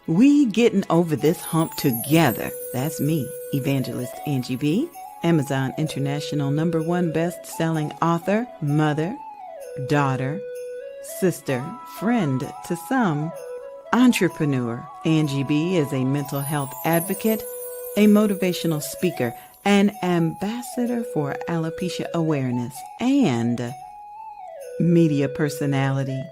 We getting over this hump together. That's me, Evangelist Angie B., Amazon International #1 best-selling author, mother, daughter, sister, friend to some, entrepreneur. Angie B. is a mental health advocate, a motivational speaker, an ambassador for alopecia awareness, and media personality.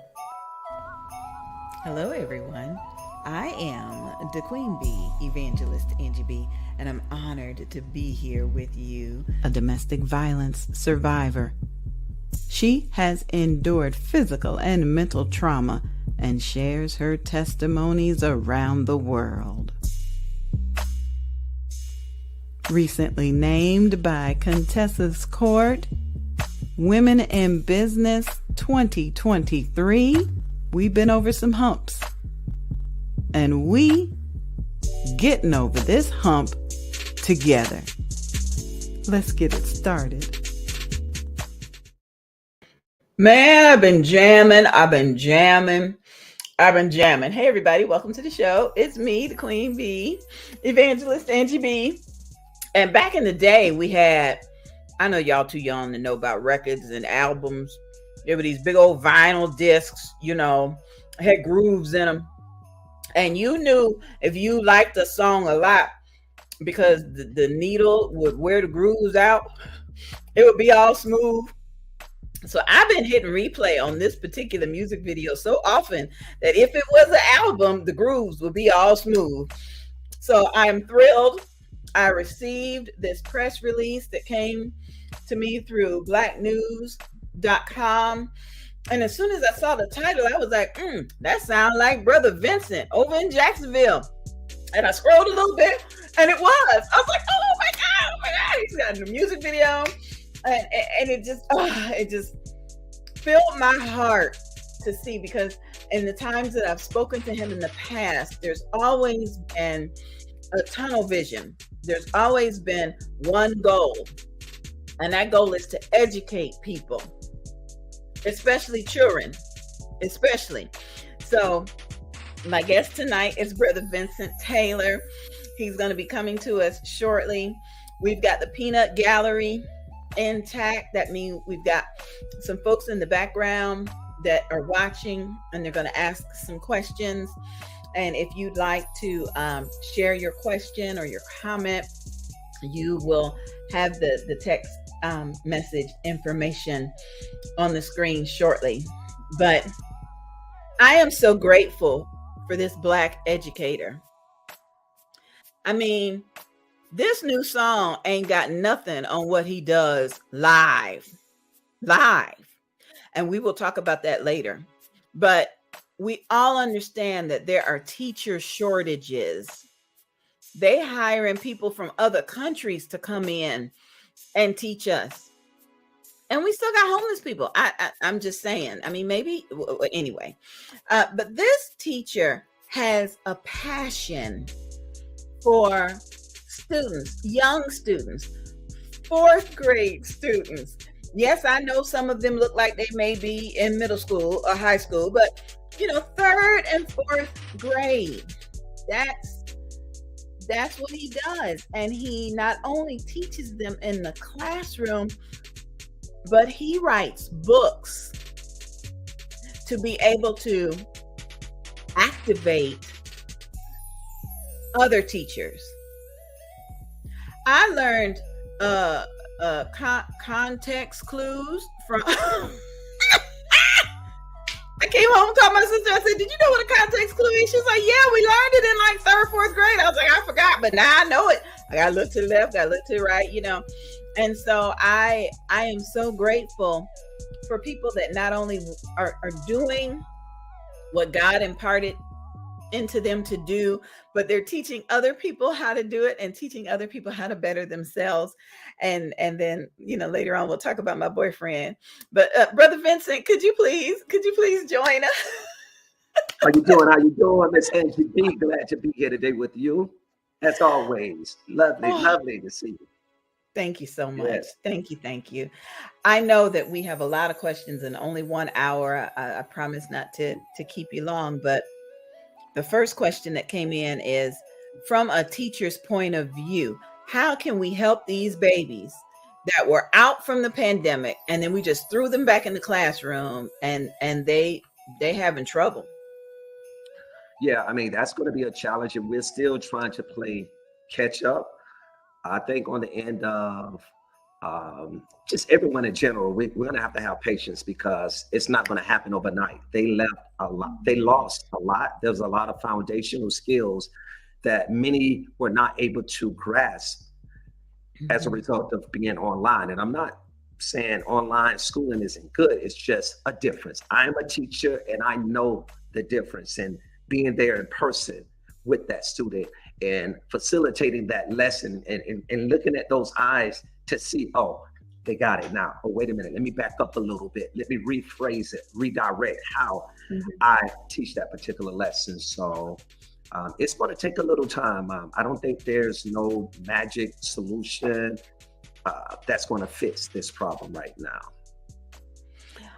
Hello, everyone. I am the Queen Bee, Evangelist Angie B., and I'm honored to be here with you, a domestic violence survivor. She has endured physical and mental trauma and shares her testimonies around the world. Recently named by Contessa's Court, Women in Business 2023, we've been over some humps. And we getting over this hump together. Let's get it started. Man, I've been jamming. Hey, everybody. Welcome to the show. It's me, the Queen Bee, Evangelist Angie B. And back in the day, we had, I know y'all too young to know about records and albums. There were these big old vinyl discs, had grooves in them. And you knew if you liked a song a lot because the needle would wear the grooves out. It would be all smooth. So I've been hitting replay on this particular music video so often that if it was an album, the grooves would be all smooth. So I'm thrilled. I received this press release that came to me through blacknews.com. And as soon as I saw the title, I was like, that sounds like Brother Vincent over in Jacksonville. And I scrolled a little bit, and it was. I was like, oh my God. He's got a music video. And it just filled my heart to see, because in the times that I've spoken to him in the past, there's always been a tunnel vision. There's always been one goal. And that goal is to educate people. Especially children, So my guest tonight is Brother Vincent Taylor. He's going to be coming to us shortly. We've got the peanut gallery intact. That means we've got some folks in the background that are watching, and they're going to ask some questions. And if you'd like to share your question or your comment, you will have the text message information on the screen shortly. But I am so grateful for this Black educator. I mean, this new song ain't got nothing on what he does live. And we will talk about that later. But we all understand that there are teacher shortages. They hiring people from other countries to come in and teach us. And we still got homeless people. I'm just saying. I mean, maybe anyway. But this teacher has a passion for students, young students, 4th grade students. Yes, I know some of them look like they may be in middle school or high school, but 3rd and 4th grade. That's what he does. And he not only teaches them in the classroom, but he writes books to be able to activate other teachers. I learned context clues from I came home and told my sister, I said, did you know what a context clue is? She was like, yeah, we learned it in like 3rd, 4th grade. I was like, I forgot, but now I know it. I gotta look to the left, gotta look to the right, And so I am so grateful for people that not only are doing what God imparted into them to do, but they're teaching other people how to do it and teaching other people how to better themselves. And then, later on, we'll talk about my boyfriend. But Brother Vincent, could you please join us? How you doing, Miss Angie B? Glad to be here today with you. As always, lovely to see you. Thank you so much. Yes. Thank you. I know that we have a lot of questions in only 1 hour. I promise not to keep you long, but the first question that came in is, from a teacher's point of view, how can we help these babies that were out from the pandemic and then we just threw them back in the classroom and they having trouble? Yeah, I mean, that's going to be a challenge, and we're still trying to play catch up. I think on the end of just everyone in general, we're going to have patience because it's not going to happen overnight. They left a lot, they lost a lot. There's a lot of foundational skills that many were not able to grasp as a result of being online. And I'm not saying online schooling isn't good, it's just a difference. I'm a teacher and I know the difference, and being there in person with that student and facilitating that lesson and looking at those eyes to see, oh, they got it now. Oh, wait a minute, let me back up a little bit. Let me rephrase it, redirect how I teach that particular lesson. So it's going to take a little time. I don't think there's no magic solution that's going to fix this problem right now.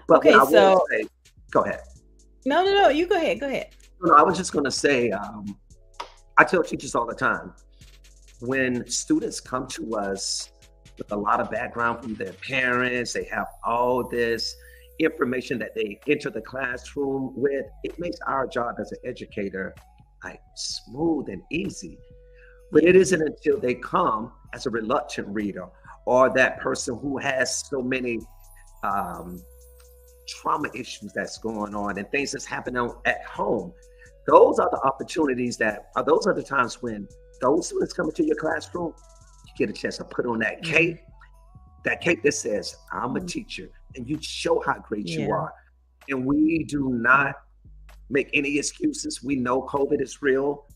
But okay, I will say, go ahead. No, you go ahead. No, I was just going to say, I tell teachers all the time, when students come to us with a lot of background from their parents, they have all this information that they enter the classroom with, it makes our job as an educator like smooth and easy. But it isn't until they come as a reluctant reader or that person who has so many trauma issues that's going on and things that's happening at home. Those are the opportunities those are the times when those students come into your classroom, you get a chance to put on that cape that says, I'm a teacher, and you show how great you are. And we do not make any excuses. We know COVID is real,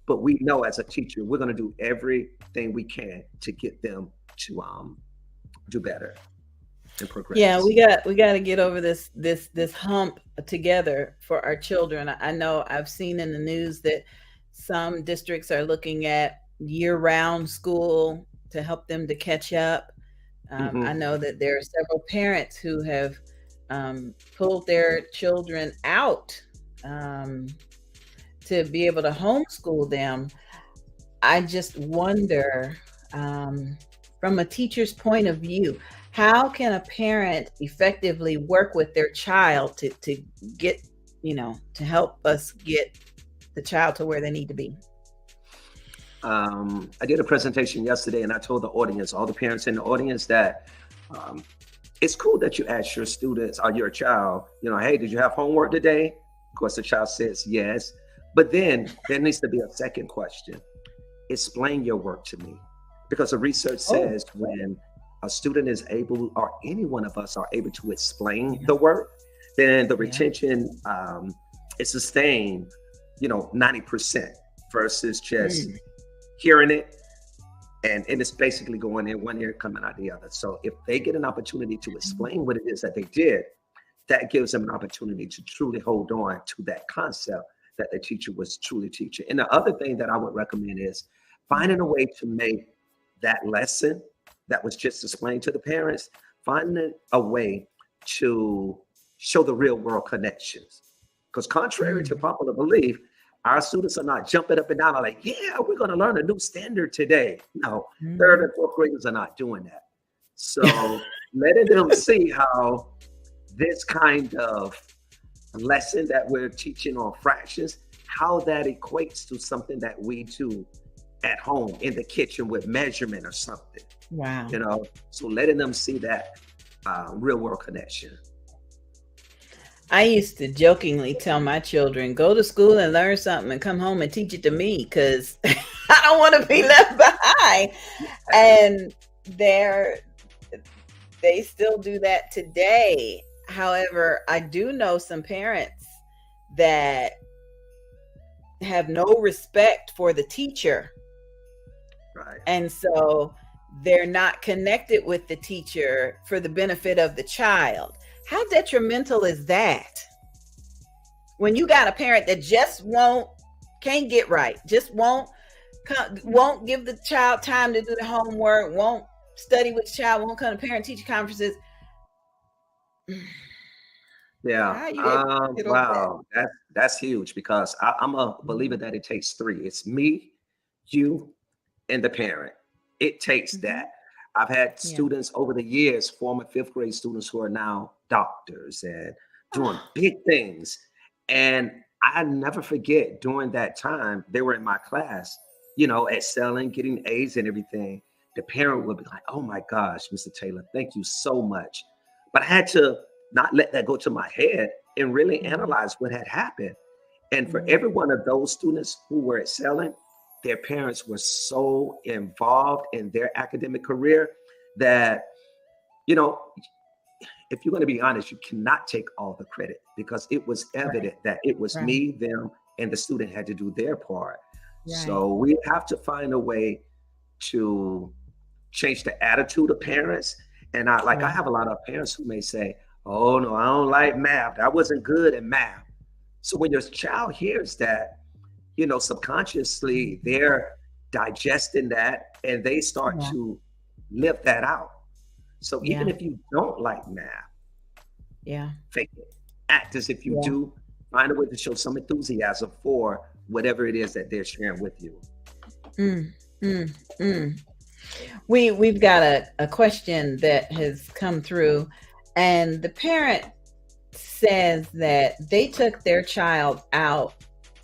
but we know as a teacher, we're going to do everything we can to get them to do better and progress. Yeah, we got to get over this hump together for our children. I know I've seen in the news that some districts are looking at year-round school to help them to catch up. I know that there are several parents who have pulled their children out to be able to homeschool them. I just wonder, from a teacher's point of view, how can a parent effectively work with their child to get, to help us get the child to where they need to be? I did a presentation yesterday and I told the audience, all the parents in the audience, that it's cool that you ask your students or your child, hey, did you have homework today? Of course, the child says yes. But then there needs to be a second question. Explain your work to me. Because the research says when a student is able, or any one of us are able to explain the work, then the retention is sustained, 90% versus just hearing it and it's basically going in one ear, coming out the other. So if they get an opportunity to explain what it is that they did, that gives them an opportunity to truly hold on to that concept that the teacher was truly teaching. And the other thing that I would recommend is finding a way to make that lesson that was just explained to the parents, finding a way to show the real world connections. Because contrary to popular belief, our students are not jumping up and down like, yeah, we're going to learn a new standard today. No, third and fourth graders are not doing that. So letting them see how this kind of lesson that we're teaching on fractions, how that equates to something that we do at home in the kitchen with measurement or something. Wow. So letting them see that real world connection. I used to jokingly tell my children, go to school and learn something and come home and teach it to me, because I don't want to be left behind. And they still do that today. However, I do know some parents that have no respect for the teacher. Right. And so they're not connected with the teacher for the benefit of the child. How detrimental is that? When you got a parent that just can't get right, just won't give the child time to do the homework, won't study with the child, won't come to parent-teacher conferences. Yeah. How you able to get over that? Wow. That's huge because I'm a believer Mhm. that it takes three. It's me, you, and the parent. It takes Mhm. that. I've had Yeah. students over the years, former fifth grade students who are now doctors and doing Oh, big things. And I never forget during that time, they were in my class, excelling, getting A's and everything. The parent would be like, oh my gosh, Mr. Taylor, thank you so much. But I had to not let that go to my head and really mhm, analyze what had happened. And for mhm. every one of those students who were excelling, their parents were so involved in their academic career that, you know, if you're going to be honest, you cannot take all the credit because it was Right, evident that it was right, me, them, and the student had to do their part. right. So we have to find a way to change the attitude of parents. And I Yeah. have a lot of parents who may say, oh no, I don't like math. I wasn't good at math. So when your child hears that, subconsciously Mhm. they're digesting that and they start Yeah. to live that out. So even Yeah. if you don't like math, Yeah. fake it. Act as if you Yeah. do. Find a way to show some enthusiasm for whatever it is that they're sharing with you. Mm, mm, mm. We've got a question that has come through, and the parent says that they took their child out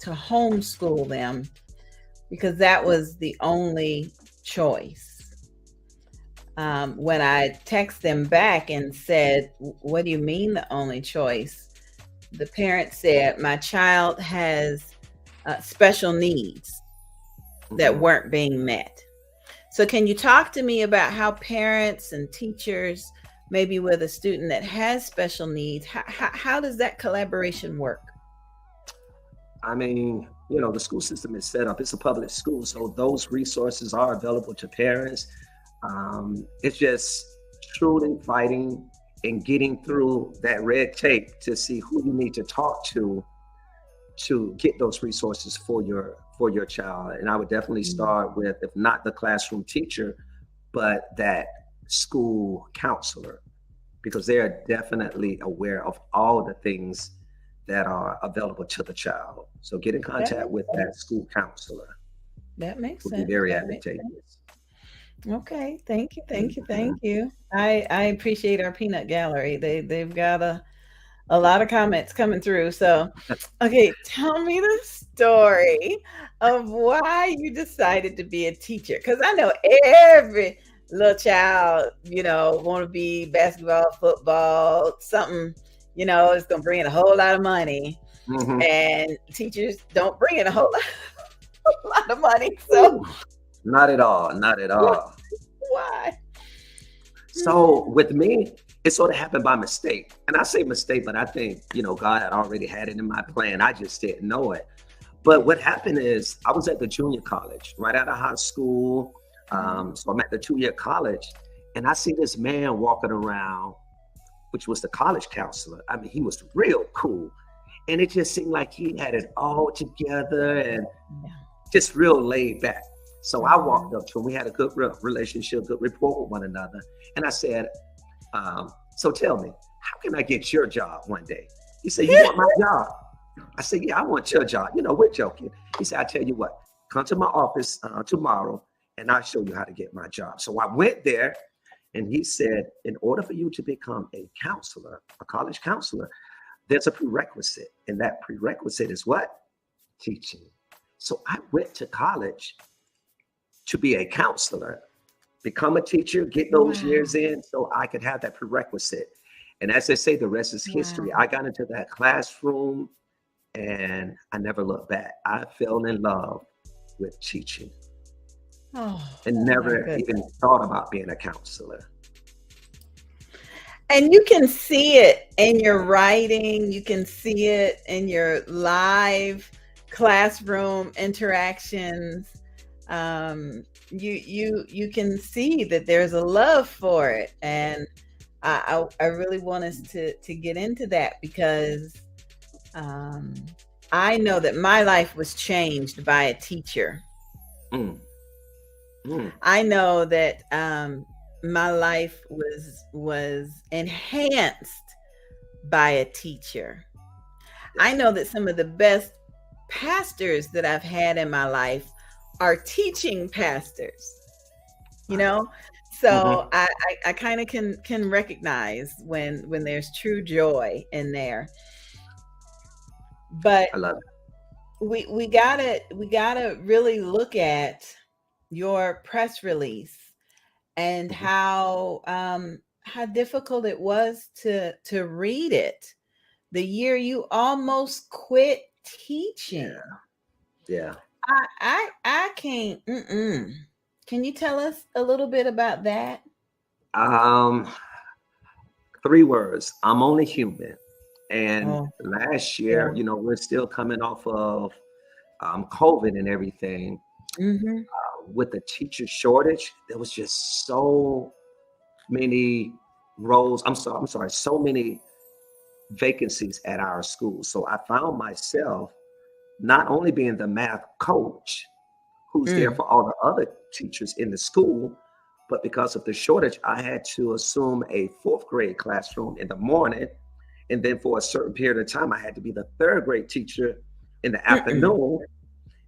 to homeschool them because that was the only choice. When I text them back and said, "What do you mean the only choice?" The parent said, "My child has special needs that Mhm. weren't being met." So, can you talk to me about how parents and teachers, maybe with a student that has special needs, how does that collaboration work? I mean, the school system is set up. It's a public school, so those resources are available to parents. It's just truly fighting and getting through that red tape to see who you need to talk to get those resources for your child. And I would definitely Mm. start with, if not the classroom teacher, but that school counselor, because they are definitely aware of all the things that are available to the child. So get in That contact makes with sense. that school counselor. That makes Would be sense. very That makes sense. advantageous. Okay. Thank you. Thank you. Mhm. Thank you. I appreciate our peanut gallery. They've got a lot of comments coming through. So, okay, tell me the story of why you decided to be a teacher. Because I know every little child, want to be basketball, football, something, it's going to bring in a whole lot of money. Mhm. And teachers don't bring in a whole lot of money. So, Ooh, not at all. Not at all. why? So with me, it sort of happened by mistake. And I say mistake, but I think, God had already had it in my plan. I just didn't know it. But what happened is I was at the junior college, right out of high school. So I'm at the 2-year college, and I see this man walking around, which was the college counselor. I mean, he was real cool. And it just seemed like he had it all together and Yeah. just real laid back. So I walked Mhm. up to him. We had a good relationship, good rapport with one another. And I said, so tell me, how can I get your job one day? He said, you want my job? I said, yeah, I want your job. We're joking. He said, I tell you what, come to my office tomorrow and I'll show you how to get my job. So I went there and he said, in order for you to become a counselor, a college counselor, there's a prerequisite. And that prerequisite is what? Teaching. So I went to college to be a counselor, become a teacher, get those Wow. years in so I could have that prerequisite. And as they say, the rest is history. Wow. I got into that classroom and I never looked back. I fell in love with teaching Oh, and my never goodness. even thought about being a counselor. And you can see it in your writing, you can see it in your live classroom interactions. You can see that there's a love for it, and I really want us to get into that because um, I know that my life was changed by a teacher. Mm, mm, I know that my life was enhanced by a teacher. I Yes. know that some of the best pastors that I've had in my life are teaching pastors, you Right. know? So Hmm. I kind of can recognize when there's true joy in there. But I love it. we gotta really look at your press release and Hmm. how difficult it was to read it. The year you almost quit teaching. Yeah. Yeah. I can't. Mm-mm. Can you tell us a little bit about that? Um, Three words. I'm only human. And Oh, last year, yeah. we're still coming off of COVID and everything. Mm-hmm. With the teacher shortage, there was just so many roles. I'm sorry, so many vacancies at our school. So I found myself not only being the math coach who's there Mm. for all the other teachers in the school, but because of the shortage, I had to assume a fourth grade classroom in the morning. And then for a certain period of time, I had to be the third grade teacher in the Mm-mm. afternoon.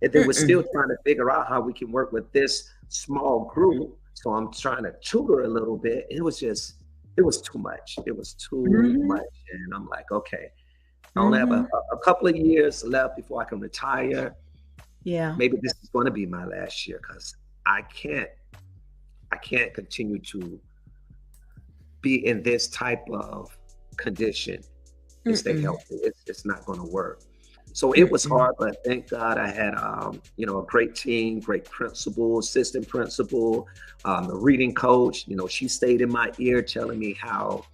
And then we're Mm-mm. still trying to figure out how we can work with this small group. So I'm trying to tutor a little bit. It was too much. It was too Mm-hmm. much. And I'm like, okay, I only have Mm-hmm. a couple of years left before I can retire. Yeah. Maybe this is going to be my last year because I can't I can't continue to be in this type of condition and stay Mm-mm. healthy. It's not going to work. So it was Mm-mm. hard, but thank God I had a great team, great principal, assistant principal, the reading coach. She stayed in my ear telling me how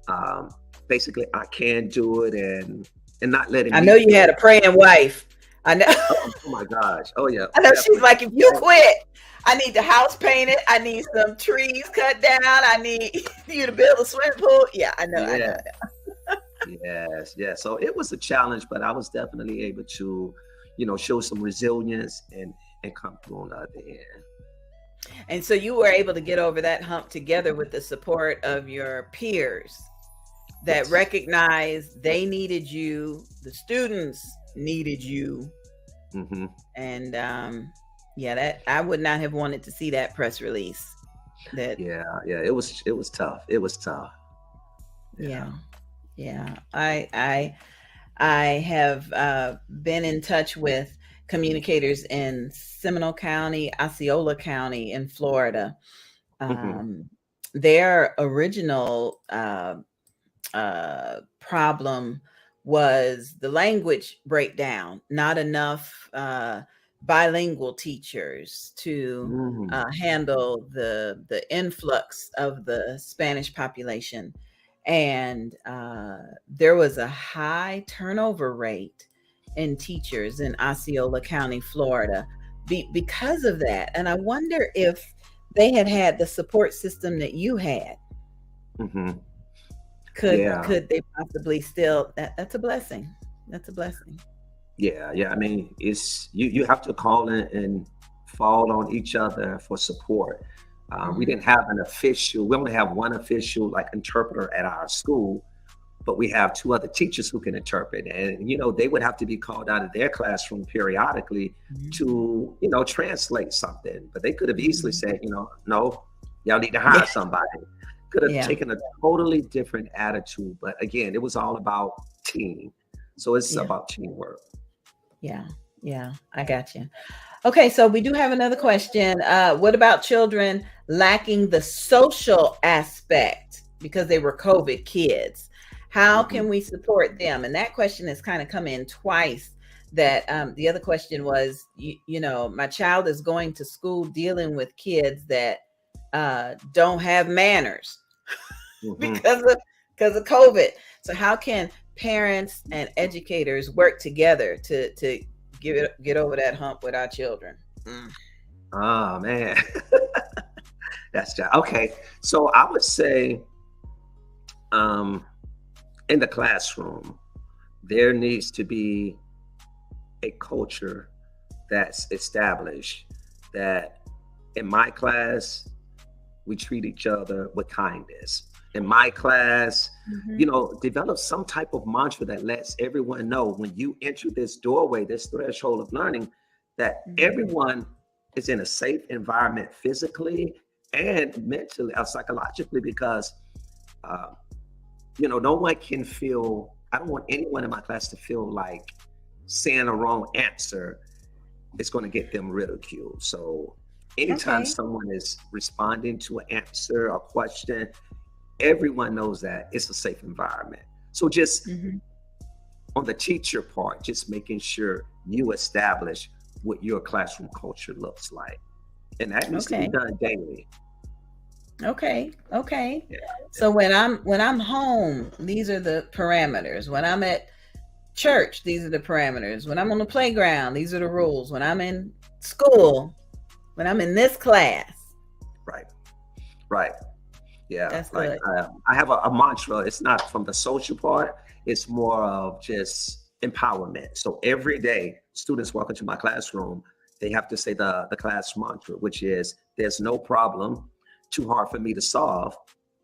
um, basically I can do it and not letting I me know you feel. had a praying wife. I know. Oh my gosh! Oh yeah, I know she's definitely. like, if you quit, I need the house painted. I need some trees cut down. I need you to build a swimming pool. Yeah, I know. I know. Yeah. Yes, yes. So it was a challenge, but I was definitely able to, show some resilience and come through on the other end. And so you were able to get over that hump together with the support of your peers that Yes. recognized they needed you, the students needed you. Hmm. And yeah, that I would not have wanted to see that press release. That Yeah, yeah. It was tough. It was tough. Yeah. yeah, yeah. I have been in touch with communicators in Seminole County, Osceola County in Florida. Hmm. Um, their original problem was the language breakdown, not enough bilingual teachers to Hmm. handle the influx of the Spanish population. And there was a high turnover rate in teachers in Osceola County, Florida, because of that. And I wonder if they had the support system that you had. Hmm. Could Yeah. could they possibly still that's a blessing. That's a blessing. Yeah. Yeah. I mean, it's you have to call in and fall on each other for support. We Mhm. didn't have an official. We only have one official like interpreter at our school, but we have two other teachers who can interpret, and they would have to be called out of their classroom periodically Mhm. to translate something. But they could have easily Mhm. said, no, y'all need to Yeah, hire somebody. Could have yeah, taken a totally different attitude, but again, it was all about team. So it's yeah, about teamwork. yeah, yeah. I got you. Okay, so we do have another question. What about children lacking the social aspect because they were COVID kids? How Hmm. can we support them? And that question has kind of come in twice. That the other question was, my child is going to school dealing with kids that don't have manners Hmm. because of COVID. So how can parents and educators work together to get over that hump with our children? Mm. Oh man, okay. So I would say, um, in the classroom, there needs to be a culture that's established that in my class we treat each other with kindness. in my class, Mhm. develop some type of mantra that lets everyone know when you enter this doorway, this threshold of learning, that Mhm. everyone is in a safe environment physically and mentally or psychologically, because uh, no one can feel, I don't want anyone in my class to feel like saying a wrong answer is going to get them ridiculed. So anytime Okay. someone is responding to an answer or question, everyone knows that it's a safe environment. So just Mhm. on the teacher part, just making sure you establish what your classroom culture looks like. And that needs to be Okay. done daily. Okay. Okay. Yeah. So when I'm home, these are the parameters. When I'm at church, these are the parameters. When I'm on the playground, these are the rules. When I'm in school, when I'm in this class, Right. Right. Yeah. that's Like good. I have a mantra. It's not from the social part. It's more of just empowerment. So every day, students walk into my classroom, they have to say the class mantra, which is, there's no problem too hard for me to solve.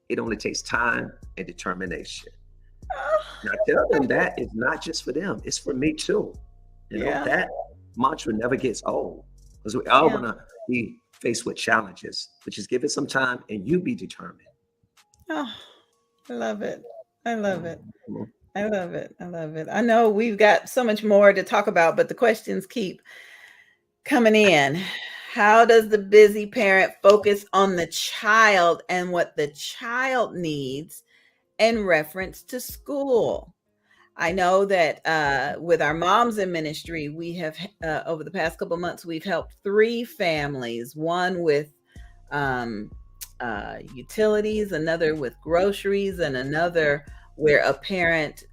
It only takes time and determination. Oh, Now tell them that it's not just for them, it's for me too. yeah. That mantra never gets old, because we all Yeah. gonna be faced with challenges, but just give it some time and you be determined. Oh, I love it. I love it. Mhm. I love it. I love it. I know we've got so much more to talk about, but the questions keep coming in. How does the busy parent focus on the child and what the child needs in reference to school? I know that with our moms in ministry, we have over the past couple of months, we've helped 3 families, one with um, utilities, another with groceries, and another where a parent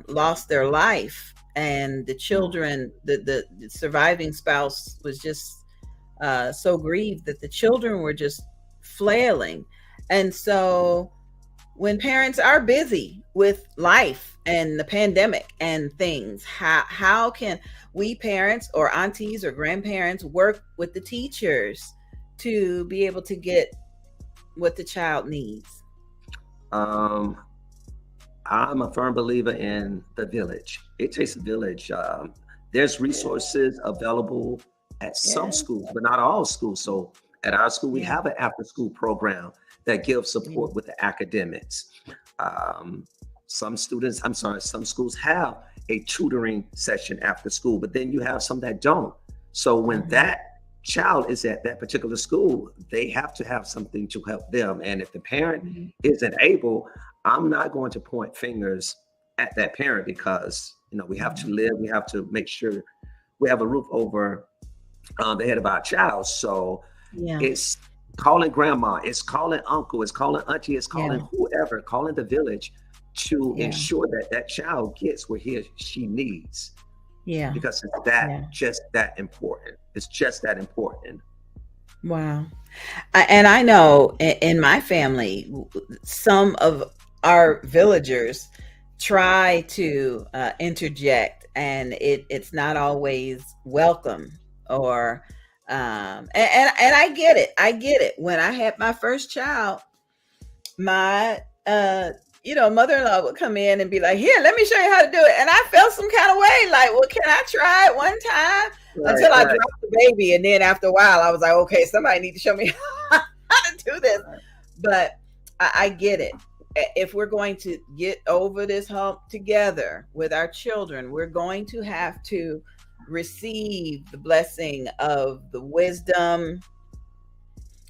lost their life, and the children, the surviving spouse was just so grieved that the children were just flailing. And so when parents are busy with life and the pandemic and things, how can we parents or aunties or grandparents work with the teachers to be able to get what the child needs? um I'm a firm believer in the village. It takes a village. There's resources available at some Yes. schools, but not all schools. So at our school, we Yeah. have an after school program that gives Yeah. support with the academics. Um, some schools have a tutoring session after school, but then you have some that don't. So when Mhm. that child is at that particular school, they have to have something to help them. And if the parent Mhm. isn't able, I'm not going to point fingers at that parent, because we have to Mhm. live. We have to make sure we have a roof over the head of our child. So Yeah. it's calling grandma, it's calling uncle, it's calling auntie, it's Yeah. calling whoever, calling the village to Yeah. ensure that that child gets what he or she needs, Yeah. because it's Yeah. just that important. It's just that important. Wow. And I know in my family, some of our villagers try to interject, and it's not always welcome. Or and I get it. I get it. When I had my first child, my mother-in-law would come in and be like, "Here, let me show you how to do it." And I felt some kind of way, like, well, can I try it one time? Right, Until I right, dropped the baby, and then after a while I was like, okay, somebody need to show me how to do this. right. But I get it. If we're going to get over this hump together with our children, we're going to have to receive the blessing of the wisdom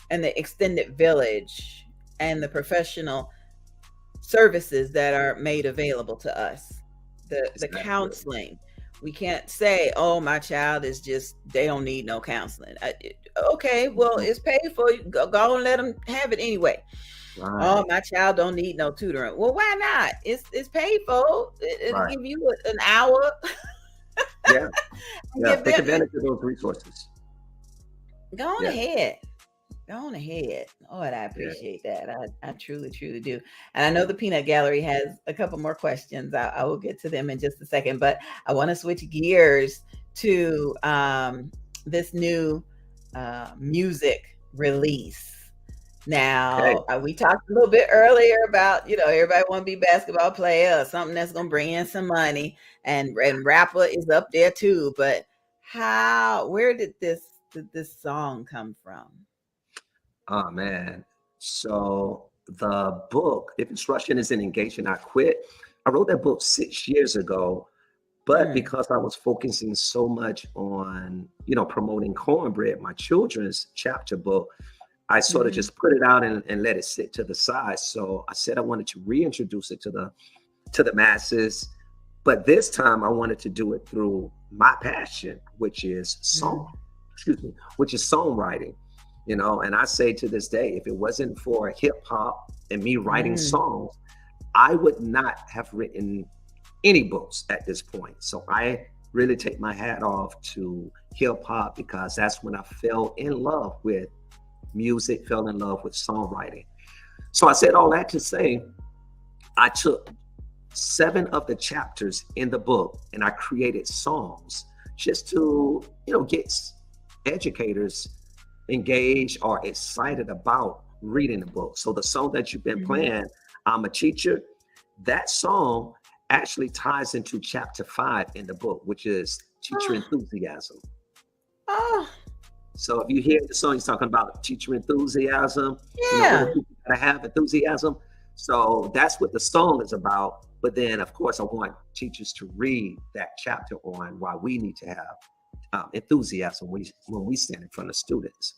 and the extended village and the professional services that are made available to us. The Exactly. counseling. We can't say, "Oh, my child is just they don't need no counseling." Okay, well, Mhm. it's paid for. Go and let them have it anyway. Oh, Right, my child don't need no tutoring. Well, why not? It's paid for. It'll right. give you an hour Yeah, and yeah. give Take them. advantage of those resources. Go on Yeah, ahead. Go on ahead. Lord, I yeah. appreciate that. I truly, truly do. And I know the Peanut Gallery has a couple more questions. I will get to them in just a second, but I want to switch gears to this new music release. Okay. Now, we talked a little bit earlier about, everybody want to be basketball player or something that's going to bring in some money, and rapper is up there too. But where did this song come from? Oh man. So the book, If Instruction Isn't Engaging, I Quit. I wrote that book 6 years ago, but Mm, because I was focusing so much on, promoting Cornbread, my children's chapter book, I sort of hmm just put it out and let it sit to the side. So I said I wanted to reintroduce it to the masses, but this time I wanted to do it through my passion, which is mm, songwriting. And I say to this day, if it wasn't for hip hop and me writing mm. songs, I would not have written any books at this point. So I really take my hat off to hip hop because that's when I fell in love with music, fell in love with songwriting. So I said all that to say, I took 7 of the chapters in the book and I created songs just to, get educators engaged or excited about reading the book. So the song that you've been Mhm. playing, I'm a Teacher, that song actually ties into chapter 5 in the book, which is teacher Oh, enthusiasm. oh, So if you hear the song, he's talking about teacher enthusiasm, little yeah. people gotta have enthusiasm. So that's what the song is about. But then, of course, I want teachers to read that chapter on why we need to have enthusiasm when we stand in front of students.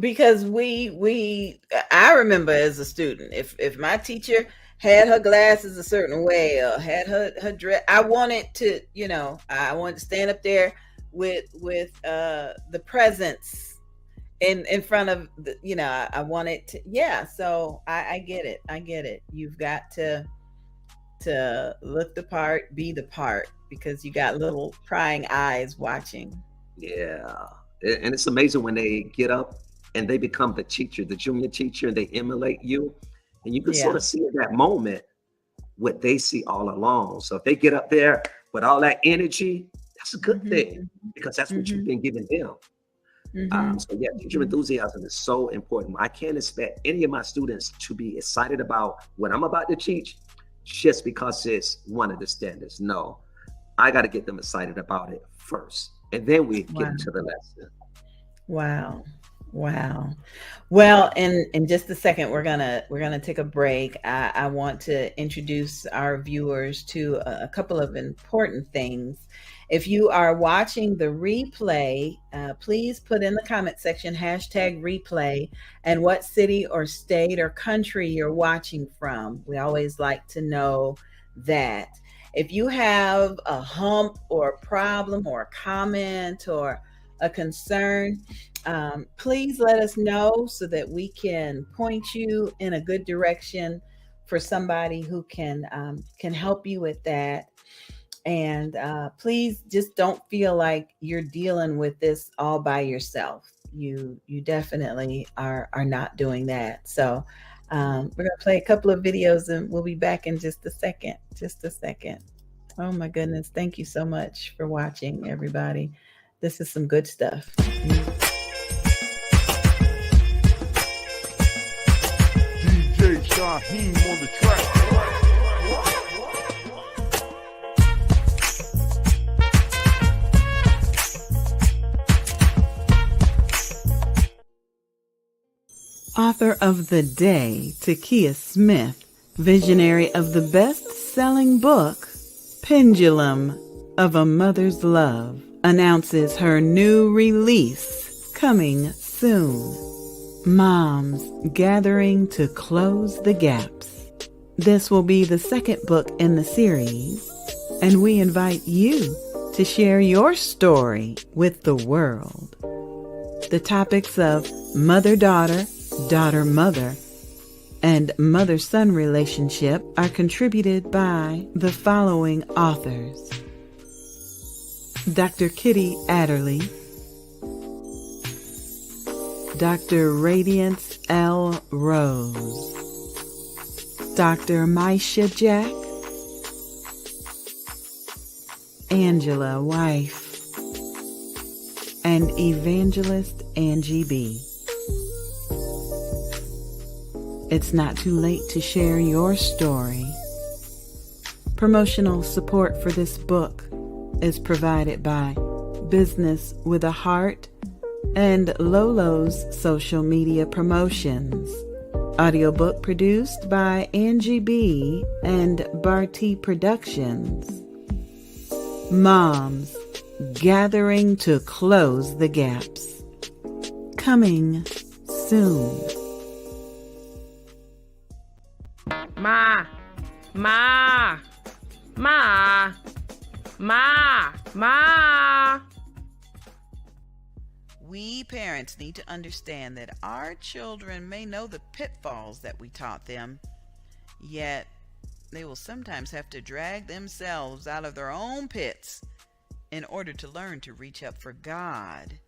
Because I remember as a student, if my teacher had her glasses a certain way or had her dress, I wanted to, I wanted to stand up there with the presence in front of I wanted to, yeah. So I get it, you've got to look the part, be the part, because you got little prying eyes watching. Yeah. And it's amazing when they get up and they become the teacher, the junior teacher, and they emulate you. And you can sort Yeah. of see in that moment what they see all along. So if they get up there with all that energy, that's a good hmm thing because that's what you've hmm been giving them. hmm So yeah, teacher hmm enthusiasm is so important. I can't expect any of my students to be excited about what I'm about to teach just because it's one of the standards. No, I got to get them excited about it first, and then we get Wow. into the lesson. Wow. Wow. Well, in just a second, we're gonna take a break. I want to introduce our viewers to a couple of important things. If you are watching the replay, please put in the comment section #replay and what city or state or country you're watching from. We always like to know that. If you have a hump or a problem or a comment or a concern, please let us know so that we can point you in a good direction for somebody who can help you with that. And please just don't feel like you're dealing with this all by yourself. You definitely are not doing that. So we're gonna play a couple of videos and we'll be back in just a second. Just a second. Oh my goodness! Thank you so much for watching, everybody. This is some good stuff. DJ Shaheem on the track. Author of the Day, Takia Smith, visionary of the best-selling book, Pendulum of a Mother's Love, announces her new release coming soon. Moms Gathering to Close the Gaps. This will be the second book in the series, and we invite you to share your story with the world. The topics of mother-daughter, daughter-mother, and mother-son relationship are contributed by the following authors: Dr. Kitty Adderley, Dr. Radiance L. Rose, Dr. Maisha Jack, Angela Wife, and Evangelist Angie B. It's not too late to share your story. Promotional support for this book is provided by Business with a Heart and Lolo's Social Media Promotions. Audiobook produced by Angie B. and Barty Productions. Moms gathering to close the gaps. Coming soon. Ma, ma, ma, ma, ma. We parents need to understand that our children may know the pitfalls that we taught them, yet they will sometimes have to drag themselves out of their own pits in order to learn to reach up for God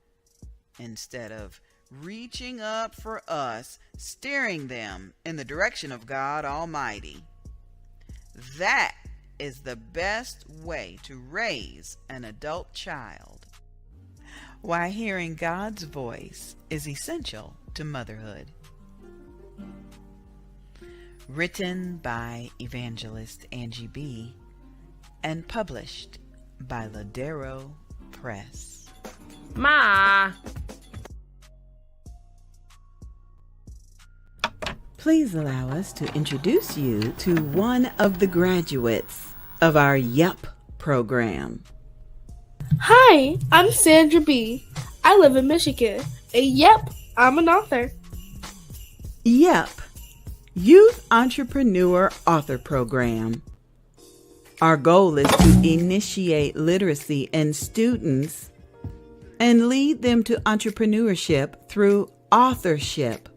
instead of reaching up for us, steering them in the direction of God Almighty. That is the best way to raise an adult child. Why hearing God's voice is essential to motherhood. Written by Evangelist Angie B. and published by Ladero Press. Ma. Please allow us to introduce you to one of the graduates of our Yup program. Hi, I'm Sandra B. I live in Michigan. And yep, I'm an author. Yup, Youth Entrepreneur Author Program. Our goal is to initiate literacy in students and lead them to entrepreneurship through authorship.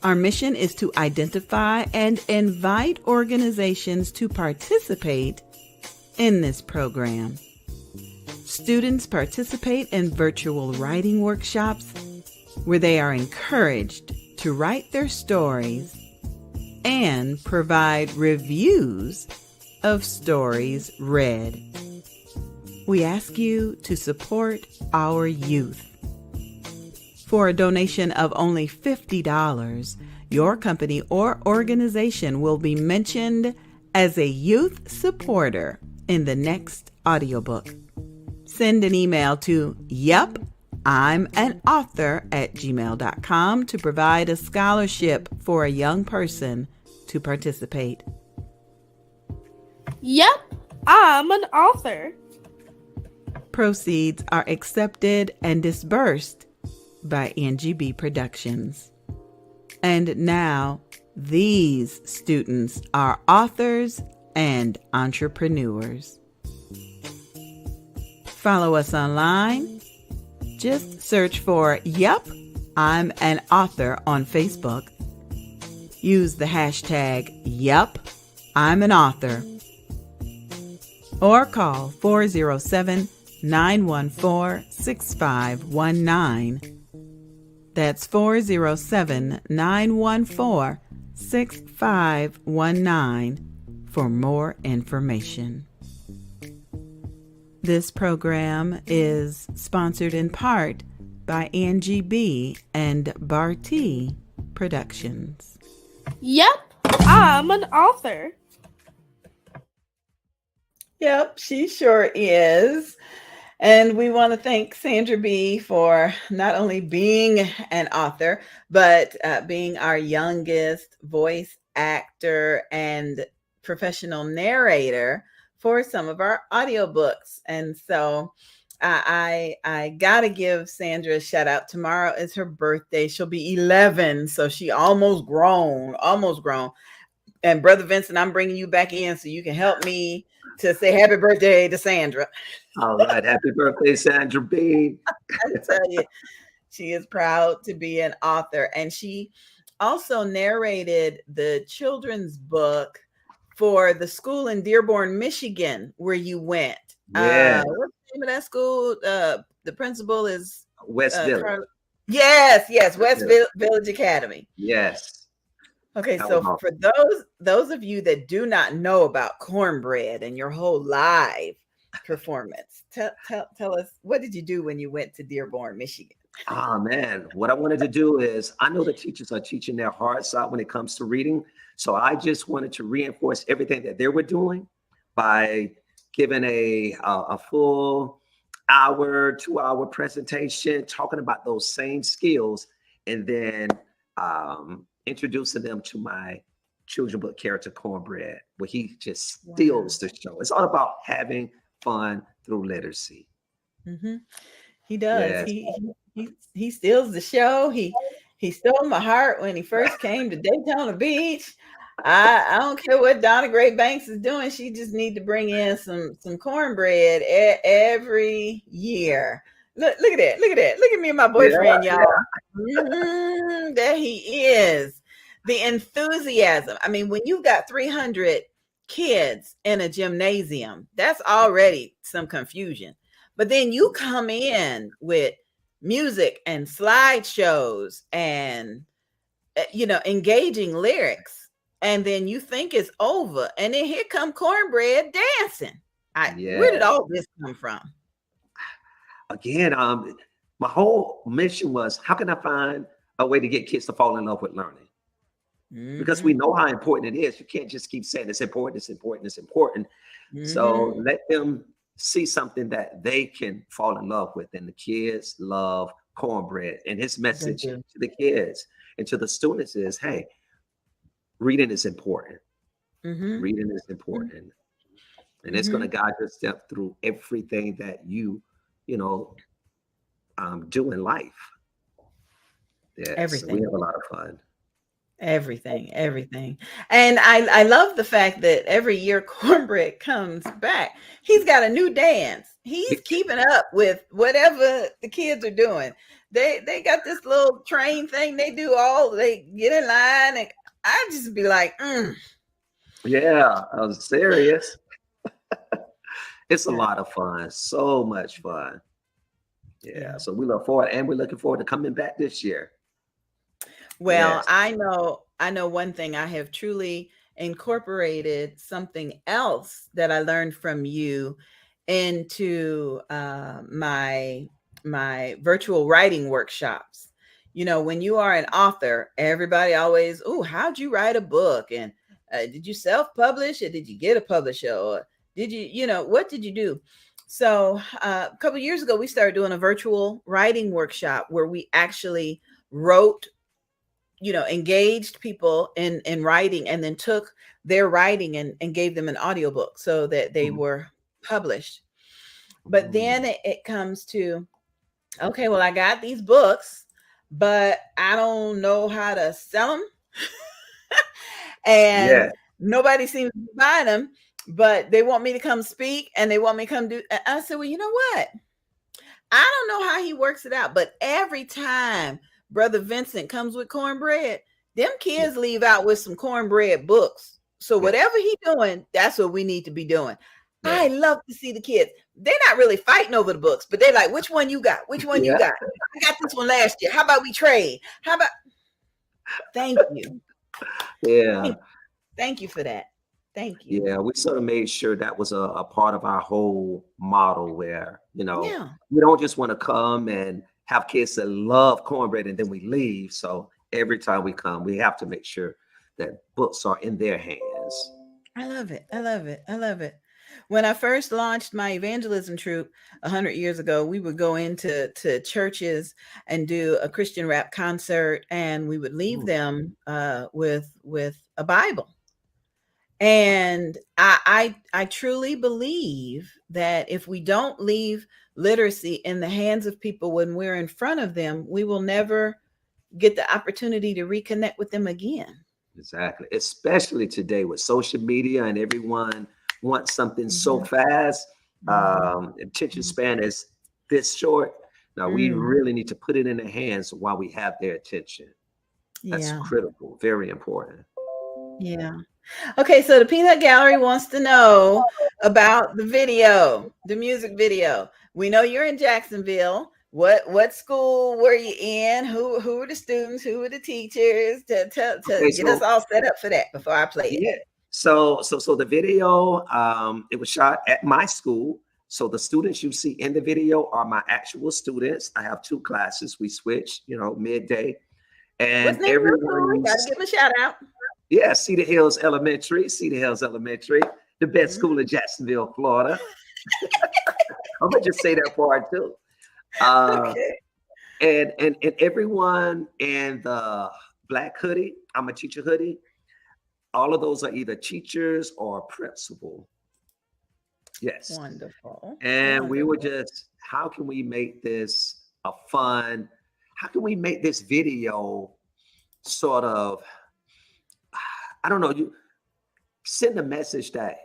Our mission is to identify and invite organizations to participate in this program. Students participate in virtual writing workshops where they are encouraged to write their stories and provide reviews of stories read. We ask you to support our youth. For a donation of only $50, your company or organization will be mentioned as a youth supporter in the next audiobook. Send an email to yupi'manauthor@gmail.com to provide a scholarship for a young person to participate. Yep, I'm an author. Proceeds are accepted and disbursed by Angie B. Productions. And now, these students are authors and entrepreneurs. Follow us online. Just search for Yup, I'm an Author on Facebook. Use the hashtag Yup, I'm an Author. Or call 407-914-6519. That's 407-914-6519 for more information. This program is sponsored in part by Angie B. and Barty Productions. Yep, I'm an author. Yep, she sure is. And we want to thank Sandra B. for not only being an author, but being our youngest voice actor and professional narrator for some of our audiobooks. And so I got to give Sandra a shout out. Tomorrow is her birthday. She'll be 11. So she almost grown. And Brother Vincent, I'm bringing you back in so you can help me to say happy birthday to Sandra. All right. Happy birthday, Sandra B. I tell you, she is proud to be an author. And she also narrated the children's book for the school in Dearborn, Michigan, where you went. Yeah. What's the name of that school? The principal is West Village. Yes, West Village Academy. Yes. Okay, so for those of you that do not know about Cornbread and your whole live performance, tell us, what did you do when you went to Dearborn, Michigan? Ah, man, what I wanted to do is I know the teachers are teaching their hearts out when it comes to reading. So I just wanted to reinforce everything that they were doing by giving a full hour, 2 hour presentation talking about those same skills, and then introducing them to my children book character Cornbread, where he just Wow. steals the show. It's all about having fun through literacy. Hmm. He does. Yes. He steals the show. He stole my heart when he first came to Daytona Beach. I don't care what Donna Gray Banks is doing. She just need to bring in some cornbread every year. Look at that. Look at that. Look at me and my Yeah. boyfriend, y'all. There he is. The enthusiasm. I mean, when you've got 300 kids in a gymnasium, that's already some confusion. But then you come in with music and slideshows and engaging lyrics, and then you think it's over, and then here come cornbread dancing. Where did Yeah. all this come from? Again, my whole mission was how can I find a way to get kids to fall in love with learning? Because we Hmm. know how important it is. You can't just keep saying it's important, it's important, it's important. So Hmm. let them see something that they can fall in love with. And the kids love cornbread. And his They message do. to the kids and to the students is, hey, reading is important. Hmm. Reading is important. And it's going to Hmm. guide your step through everything that you know, do in life. Yeah. So we Everything. have a lot of fun. Everything. And I love the fact that every year Cornbread comes back. He's got a new dance. He's keeping up with whatever the kids are doing. They got this little train thing they do, all they get in line, and I just be like, Yeah, I was serious. It's a yeah. lot of fun. So much fun. Yeah. Yeah. So we look forward and we're looking forward to coming back this year. Well, Yes. I know one thing. I have truly incorporated something else that I learned from you into my virtual writing workshops. When you are an author, everybody always, "Oh, how'd you write a book? And did you self-publish, or did you get a publisher, or did what did you do?" So a couple years ago, we started doing a virtual writing workshop where we actually wrote, engaged people in writing, and then took their writing and gave them an audiobook so that they Mhm. were published. But then Mm. it comes to, okay, well, I got these books, but I don't know how to sell them. And Yeah. nobody seems to be buying them, but they want me to come speak, and they want me to come do. And I said, well, you know what? I don't know how he works it out, but every time Brother Vincent comes with cornbread, them Yeah. kids leave out with some cornbread books. So Yes. whatever he doing, that's what we need to be doing. I Yes. love to see the kids. They're not really fighting over the books, but they're like, which one you got? Which one you Yeah. got? I got this one last year. How about we trade? How about thank you. Yeah. Thank you for that. Thank you. Yeah. We sort of made sure that was a part of our whole model where, Yeah. we don't just want to come and have kids that love cornbread and then we leave. So every time we come, we have to make sure that books are in their hands. I love it. I love it. I love it. When I first launched my evangelism troop 100 years ago, we would go into churches and do a Christian rap concert, and we would leave Mm. them with a Bible. And I truly believe that if we don't leave literacy in the hands of people when we're in front of them, we will never get the opportunity to reconnect with them again. Exactly. Especially today with social media and everyone wants something so Mhm, fast. mhm, Attention mhm. span is this short. Now we Mm, really need to put it in their hands while we have their attention. That's yeah, critical, very important. yeah. Okay, so the Peanut Gallery wants to know about the video, the music video. We know you're in Jacksonville. What school were you in? Who were the students? Who were the teachers? To Okay, get us so all set up for that before I play it. yeah. So the video, it was shot at my school. So the students you see in the video are my actual students. I have 2 classes. We switch, midday. And What's the name of your school? everyone, Gotta give them a shout out. yeah, Cedar Hills Elementary, the best school in Jacksonville, Florida. I'm gonna just say that part too. Okay. And everyone in the black hoodie, I'm a teacher hoodie. All of those are either teachers or principal. Yes. Wonderful. And we were just, how can we make this a fun? How can we make this video sort of, I don't know, you send a message that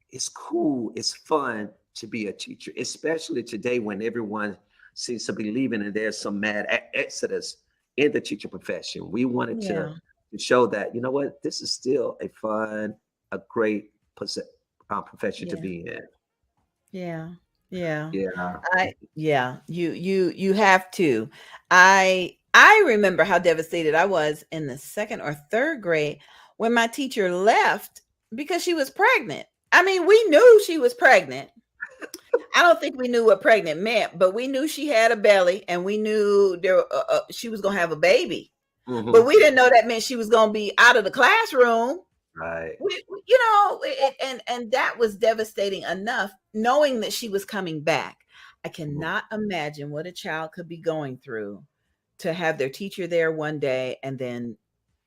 it's cool, it's fun to be a teacher, especially today when everyone seems to be leaving and there's some mad exodus in the teacher profession. We wanted to show that, you know what, this is still a fun, a great profession to be in. Yeah. You have to. I remember how devastated I was in the 2nd or 3rd grade when my teacher left because she was pregnant. I mean, we knew she was pregnant. I don't think we knew what pregnant meant, but we knew she had a belly and we knew she was going to have a baby. Mm-hmm. But we didn't know that meant she was going to be out of the classroom. Right. And that was devastating enough, knowing that she was coming back. I cannot imagine what a child could be going through to have their teacher there one day and then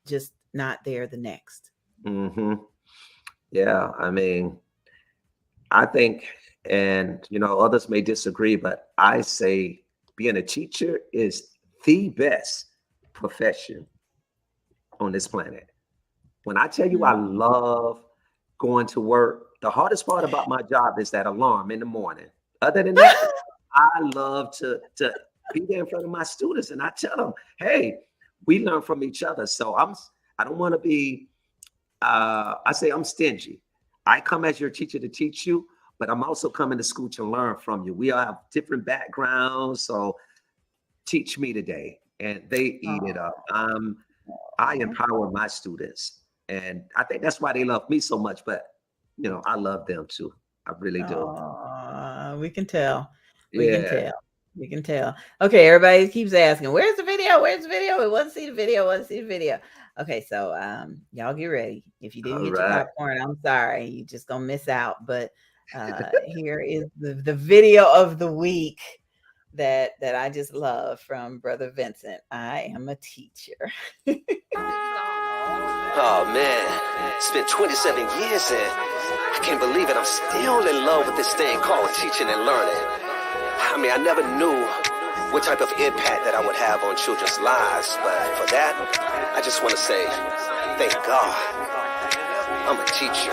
just not there the next. Mm-hmm. Yeah. I mean, I think, and others may disagree, but I say being a teacher is the best profession on this planet. When I tell you I love going to work, the hardest part about my job is that alarm in the morning. Other than that, I love to be there in front of my students and I tell them, hey, we learn from each other. So I don't want to be, I say I'm stingy. I come as your teacher to teach you, but I'm also coming to school to learn from you. We all have different backgrounds, so teach me today. And they eat it up. I empower my students. And I think that's why they love me so much. But, I love them too. I really do. We can tell. We can tell. Okay, everybody keeps asking, where's the video? Where's the video? We want to see the video. Okay, so y'all get ready. If you didn't get your popcorn, I'm sorry. You're just going to miss out. But here is the video of the week that I just love from Brother Vincent. I am a teacher. Oh man, it's been 27 years and I can't believe it. I'm still in love with this thing called teaching and learning. I mean, I never knew what type of impact that I would have on children's lives, but for that, I just want to say, thank God, I'm a teacher.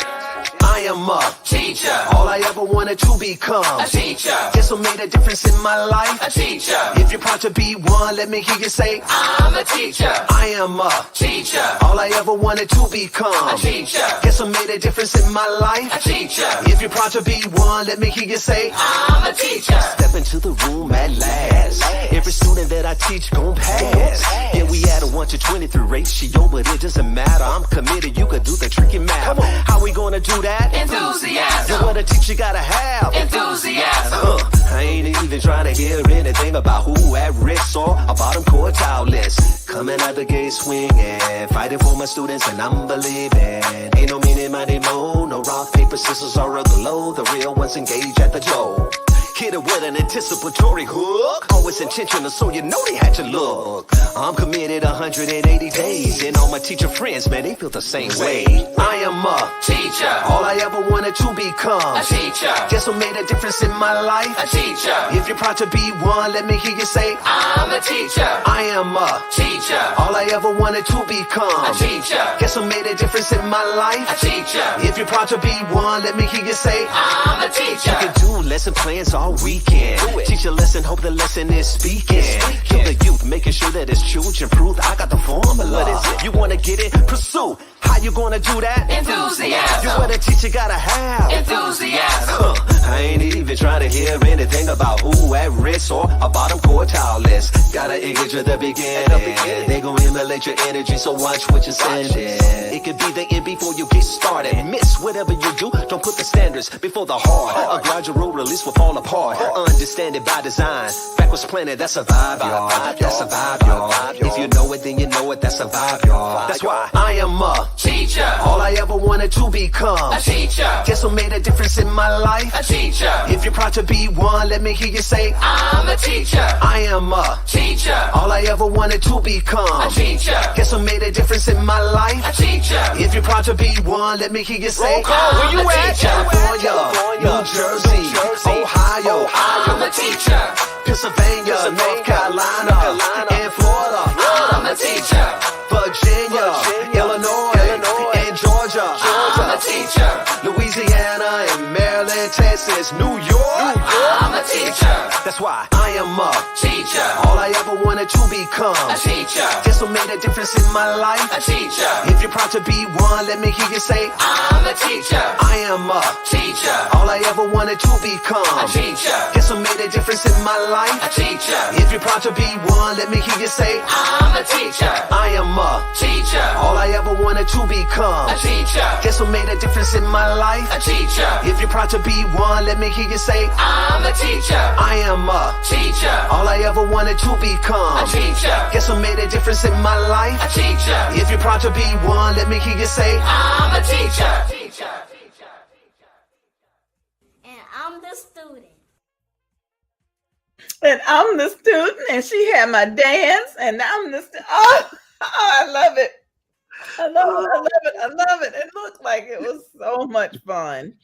I am a teacher. All I ever wanted to become a teacher. Guess what made a difference in my life? A teacher. If you're proud to be one, let me hear you say, I'm a teacher. I am a teacher. All I ever wanted to become a teacher. Guess what made a difference in my life? A teacher. If you're proud to be one, let me hear you say, I'm a teacher. Step into the room at last. Every student that I teach gon' pass. Yeah, we had a 1 to 23 ratio, but it doesn't matter. I'm committed. You could do the tricky math. How we gonna do that? Enthusiasm. You what a teacher gotta have. Enthusiasm. I ain't even trying to hear anything about who at risk or a bottom quartile list. Coming out the gate swinging, fighting for my students and I'm believing. Ain't no meaning, money, no rock, paper, scissors or a glow. The real ones engage at the door. Hit it with an anticipatory hook. Always intentional, so you know they had to look. I'm committed 180 days, and all my teacher friends, man, they feel the same way. I am a teacher. All I ever wanted to become a teacher. Guess what made a difference in my life? A teacher. If you're proud to be one, let me hear you say, I'm a teacher. I am a teacher. All I ever wanted to become a teacher. Guess what made a difference in my life? A teacher. If you're proud to be one, let me hear you say, I'm a teacher. You can do lesson plans all weekend. Teach a lesson, hope the lesson is speaking. Kill the youth, making sure that it's children proof. I got the formula. What is it? You wanna get it? Pursue. How you gonna do that? Enthusiasm. You what a teacher gotta have. Enthusiasm. I ain't even trying to hear anything about who at risk or a bottom quartile list. Gotta engage at the beginning. They gon' emulate your energy, so watch what you're sending. It could be the end before you get started. Miss whatever you do, don't put the standards before the heart. A gradual release will fall apart. Understand it by design. Backwards planted, that's a vibe, y'all. That's a vibe, y'all. If you know it, then you know it, that's a vibe, y'all. That's why I am a teacher. All I ever wanted to become. A teacher. Guess what made a difference in my life? A teacher. If you're proud to be one, let me hear you say, I'm a teacher. I am a teacher. All I ever wanted to become. A teacher. Guess what made a difference in my life? A teacher. If you're proud to be one, let me hear you say, I'm a teacher. California, New Jersey, Ohio, I'm a teacher. Pennsylvania, North Carolina, and Florida, I'm a teacher. Virginia, Illinois, and Georgia, I'm a teacher. Louisiana and Maryland, Texas, New York, I'm a teacher. That's why I am a teacher. All I ever wanted to become. A teacher. Guess what made a difference in my life? A teacher. If you're proud to be one, let me hear you say, I'm a teacher. I am a teacher. All I ever wanted to become. A teacher. Guess what made a difference in my life? A teacher. If you're proud to be one, let me hear you say, I'm a teacher. I am a teacher. All I ever wanted to become. A teacher. Guess what made a difference in my life? A teacher. If you're proud to be one, let me hear you say, I'm a teacher. I am a teacher. All I ever wanted to become. A teacher. Guess what made a difference in my life? A teacher. If you're proud to be one, let me hear you say, I'm a teacher. And I'm the student. And I'm the student, and she had my dance, and I'm the student. Oh, I love it. I love it. I love it. I love it. It looked like it was so much fun.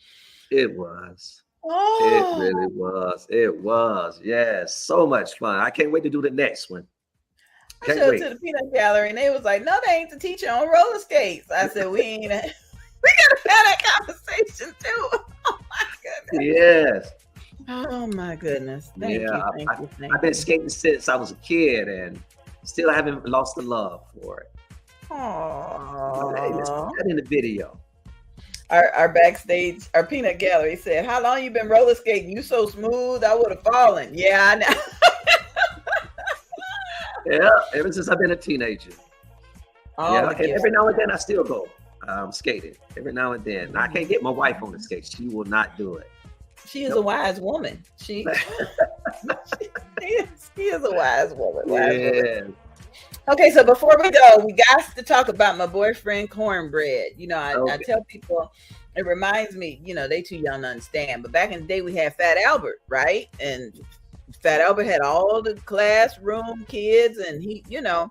It was. Oh, It really was. It was. Yes. So much fun. I can't wait to do the next one. I Can't showed wait. it to the peanut gallery, and they was like, "No, they ain't the teacher on roller skates." I said, "We ain't. We gotta have that conversation too." Oh my goodness. Yes. Oh my goodness. Thank you. Thank I've been skating since I was a kid and still haven't lost the love for it. Hey, let's put Aww. that in the video. Our backstage, our peanut gallery said, "How long you been roller skating? You so smooth, I would have fallen." Yeah, I know. Yeah, ever since I've been a teenager. All Yeah, the and gifts. every now and then I still go skating. Every now and then. I can't get my wife on the skates. She will not do it. She is a wise woman. She is a wise woman. Wise woman. Yeah. Okay, so before we go, we got to talk about my boyfriend Cornbread. You know, I Okay. tell people, it reminds me, you know, they too young to understand. But back in the day, we had Fat Albert, right? And Fat Albert had all the classroom kids, and he, you know,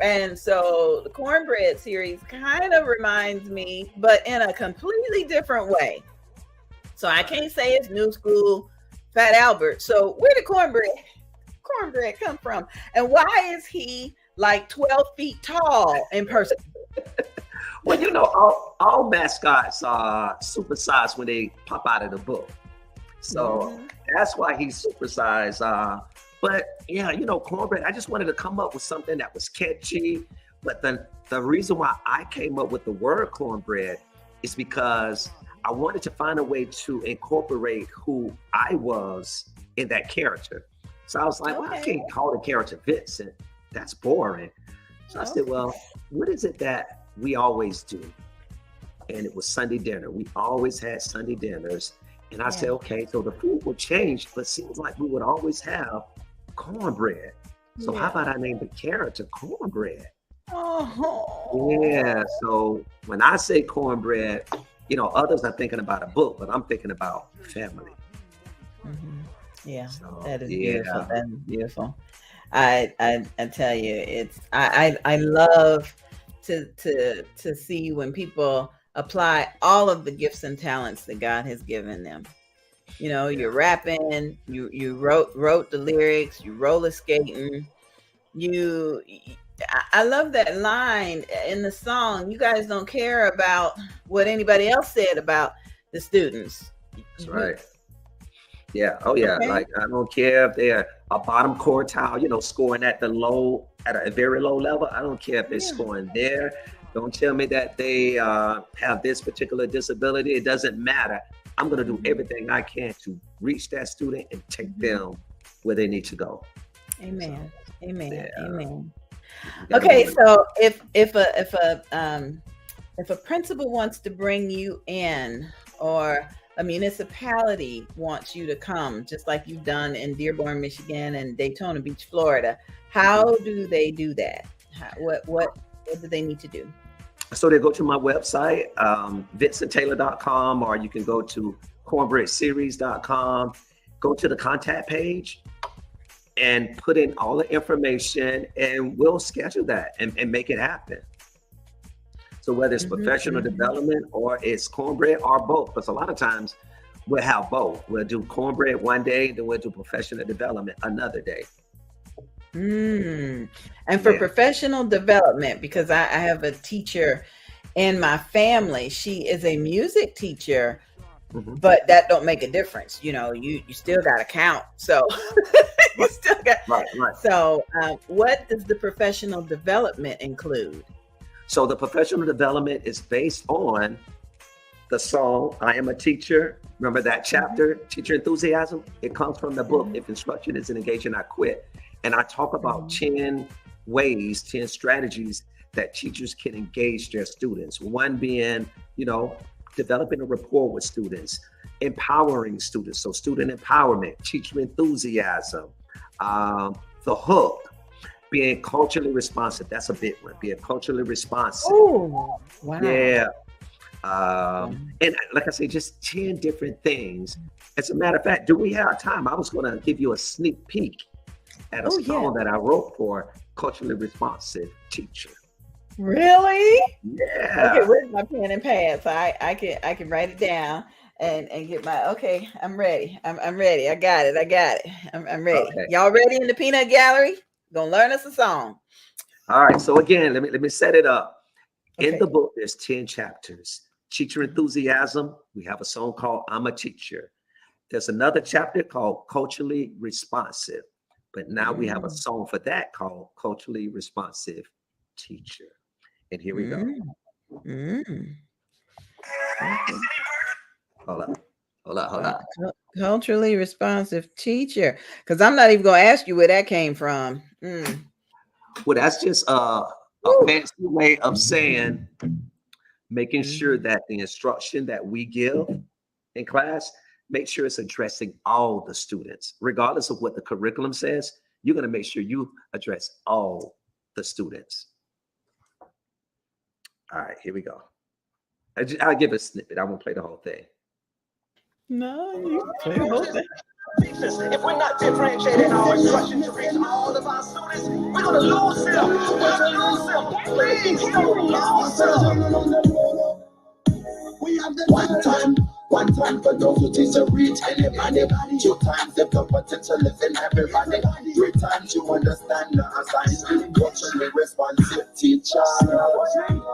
and so the Cornbread series kind of reminds me, but in a completely different way. So I can't say it's new school Fat Albert. So where did Cornbread come from? And why is he like 12 feet tall in person? Well, you know, all mascots are supersized when they pop out of the book. So that's why he's supersized. But yeah, you know, Cornbread, I just wanted to come up with something that was catchy. But the reason why I came up with the word cornbread is because I wanted to find a way to incorporate who I was in that character. So I was like, well, I can't call the character Vincent. That's boring. So I said, well, what is it that we always do? And it was Sunday dinner. We always had Sunday dinners. And I said, okay, so the food will change, but seems like we would always have cornbread. So how about I name the character Cornbread? Oh. Yeah, so when I say cornbread, you know, others are thinking about a book, but I'm thinking about family. Yeah, So, that is yeah. beautiful. That is beautiful. I tell you, it's I love to see when people apply all of the gifts and talents that God has given them. You know, you're rapping, you wrote the lyrics, you roller skating, I love that line in the song. You guys don't care about what anybody else said about the students. That's right. Yeah. Oh, yeah. Okay. Like, I don't care if they're a bottom quartile, you know, scoring at a very low level. I don't care if they're scoring there. Don't tell me that they have this particular disability. It doesn't matter. I'm going to do everything I can to reach that student and take them where they need to go. Amen. Amen. Yeah. Amen. You gotta Okay, do it. so if a principal wants to bring you in, or a municipality wants you to come, just like you've done in Dearborn, Michigan, and Daytona Beach, Florida, how do they do that? What do they need to do? So they go to my website, vincenttaylor.com, or you can go to cornbreadseries.com, go to the contact page and put in all the information, and we'll schedule that and make it happen. So whether it's professional development or it's cornbread or both, because a lot of times we'll have both. We'll do cornbread one day, then we'll do professional development another day. And for professional development, because I have a teacher in my family, she is a music teacher, but that don't make a difference. You know, you still got to count. So you still got, right. So what does the professional development include? So the professional development is based on the song, I Am a Teacher. Remember that chapter, Teacher Enthusiasm? It comes from the book, If Instruction Isn't Engaging, I Quit. And I talk about 10 ways, 10 strategies that teachers can engage their students. One being, you know, developing a rapport with students, empowering students. So student empowerment, teacher enthusiasm, the hook, being culturally responsive. That's a big one. Being culturally responsive. Oh, wow. Yeah. And like I say, just 10 different things. As a matter of fact, do we have time? I was going to give you a sneak peek at a song that I wrote for culturally responsive teacher. Really? Yeah. Okay, where's my pen and pad? So I can write it down and get my, okay, I'm ready. I'm ready. I got it. I'm ready. Okay. Y'all ready in the peanut gallery? Gonna learn us a song. All right. So again, let me set it up. Okay. In the book, there's 10 chapters. Teacher enthusiasm. We have a song called I'm a Teacher. There's another chapter called Culturally Responsive. But now we have a song for that called Culturally Responsive Teacher. And here we go. Hold up. Culturally responsive teacher. Because I'm not even gonna ask you where that came from. Well, that's just a fancy way of saying making sure that the instruction that we give in class, make sure it's addressing all the students, regardless of what the curriculum says. You're going to make sure you address all the students. All right, here we go. I'll give a snippet. I won't play the whole thing. No, you play the whole thing. If we're not differentiating our instruction to reach all of our students, we're going to lose them. Please don't lose them. We have the one time for those who teach to reach anybody. 2 times if the potential lives in everybody. 3 times you understand the assignment. Culturally responsive teacher.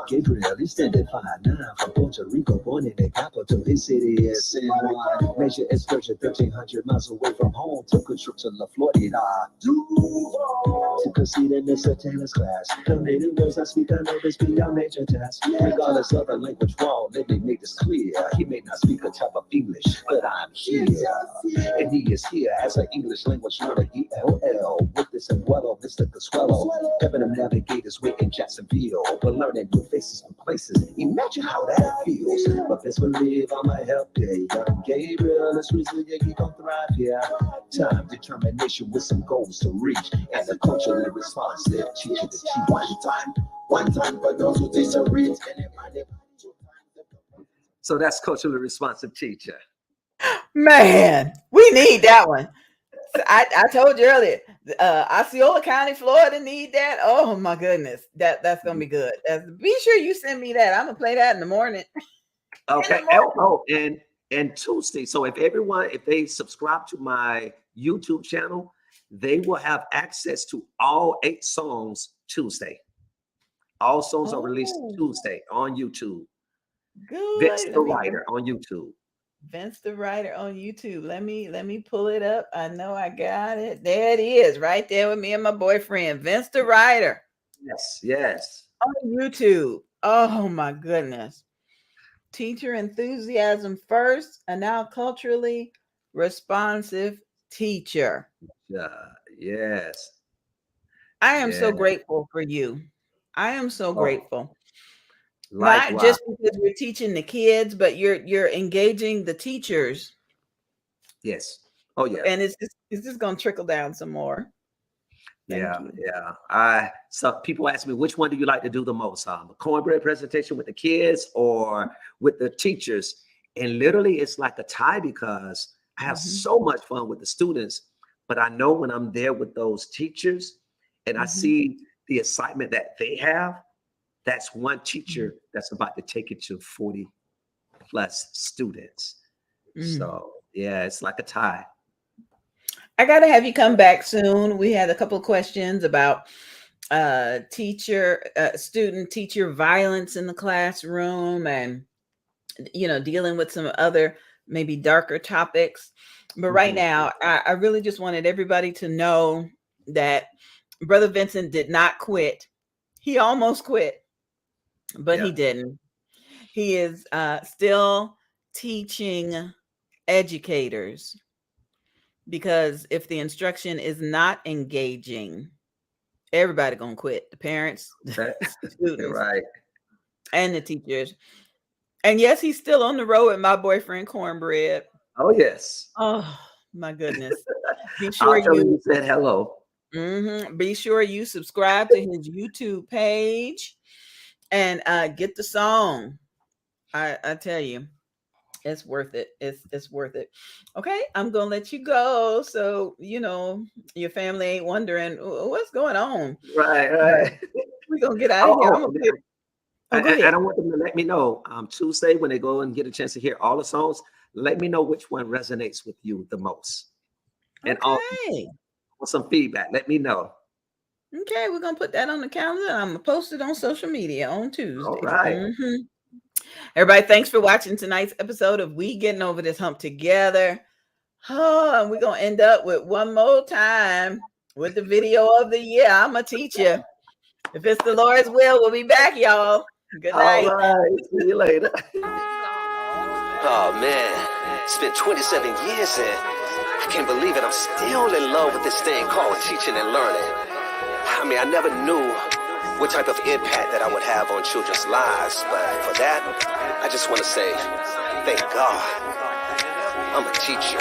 Gabriel extended 5'9" from Puerto Rico, born in the capital. His city is San Juan. Major excursion 1,300 miles away from home. Took a trip to La Florida. Took a seat in Mr. Taylor's class. The native words I speak, I know this be our major task. Regardless of the language wrong, let me make this clear. He may not speak a type of English, but I'm here. And he is here as an English language learner, ELL. With this and well, Mr. Caswello. Heaven of Navigators, we're in Jacksonville. We're learning new faces and places. Imagine how that feels. But best believe I'ma help you. Young Gabriel is resilient, he gon' thrive here. Time, determination with some goals to reach. And the culturally responsive teacher to teach. One time for those who teach to reach anybody. So that's culturally responsive teacher. Man, we need that one. I told you earlier, Osceola County, Florida need that. Oh my goodness, that's gonna be good. Be sure you send me that. I'm gonna play that in the morning. Okay. And Tuesday. So if they subscribe to my YouTube channel, they will have access to all 8 songs Tuesday. All songs are released Tuesday on YouTube. Good. Vince the Writer on YouTube. Vince the Writer on YouTube. Let me pull it up. I know I got it. There it is, right there with me and my boyfriend, Vince the Writer. Yes. On YouTube. Oh my goodness. teacher enthusiasm first, and now culturally responsive teacher. Yes. I am so Yeah. grateful for you. I am so Oh, grateful. Not likewise. just because we're teaching the kids, but you're engaging the teachers, Yes. Oh yeah. and it's just gonna trickle down some more. Thank Yeah, you. yeah. So people ask me, which one do you like to do the most? The cornbread presentation with the kids or with the teachers? And literally, it's like a tie because I have so much fun with the students, but I know when I'm there with those teachers and I see the excitement that they have, that's one teacher that's about to take it to 40 plus students. So yeah, it's like a tie. I gotta have you come back soon. We had a couple of questions about student teacher violence in the classroom, and dealing with some other maybe darker topics. But right now, I really just wanted everybody to know that Brother Vincent did not quit. He almost quit, but he didn't. He is still teaching educators, because if the instruction is not engaging, everybody gonna quit. The parents, the students, Right, and the teachers. And yes, he's still on the road with my boyfriend Cornbread. Oh yes. Oh my goodness! Be I'll sure tell him you you said hello. be sure you subscribe to his YouTube page and get the song. I tell you, it's worth it. It's worth it. Okay, I'm gonna let you go, so your family ain't wondering what's going on. Right. We're gonna get out of here. I'm gonna play. Oh, go ahead. And I want them to let me know Tuesday when they go and get a chance to hear all the songs. Let me know which one resonates with you the most. And Okay. want some feedback. Let me know. Okay, we're gonna put that on the calendar. And I'm gonna post it on social media on Tuesday. All right. Everybody, thanks for watching tonight's episode of We Getting Over This Hump Together. Oh, and we're gonna end up with one more time with the video of the year. I'm a teacher. If it's the Lord's will, we'll be back, y'all. Good night. All right. See you later. Oh man, it's been 27 years and I can't believe it. I'm still in love with this thing called teaching and learning. I mean, I never knew what type of impact that I would have on children's lives, but for that, I just want to say, thank God, I'm a teacher.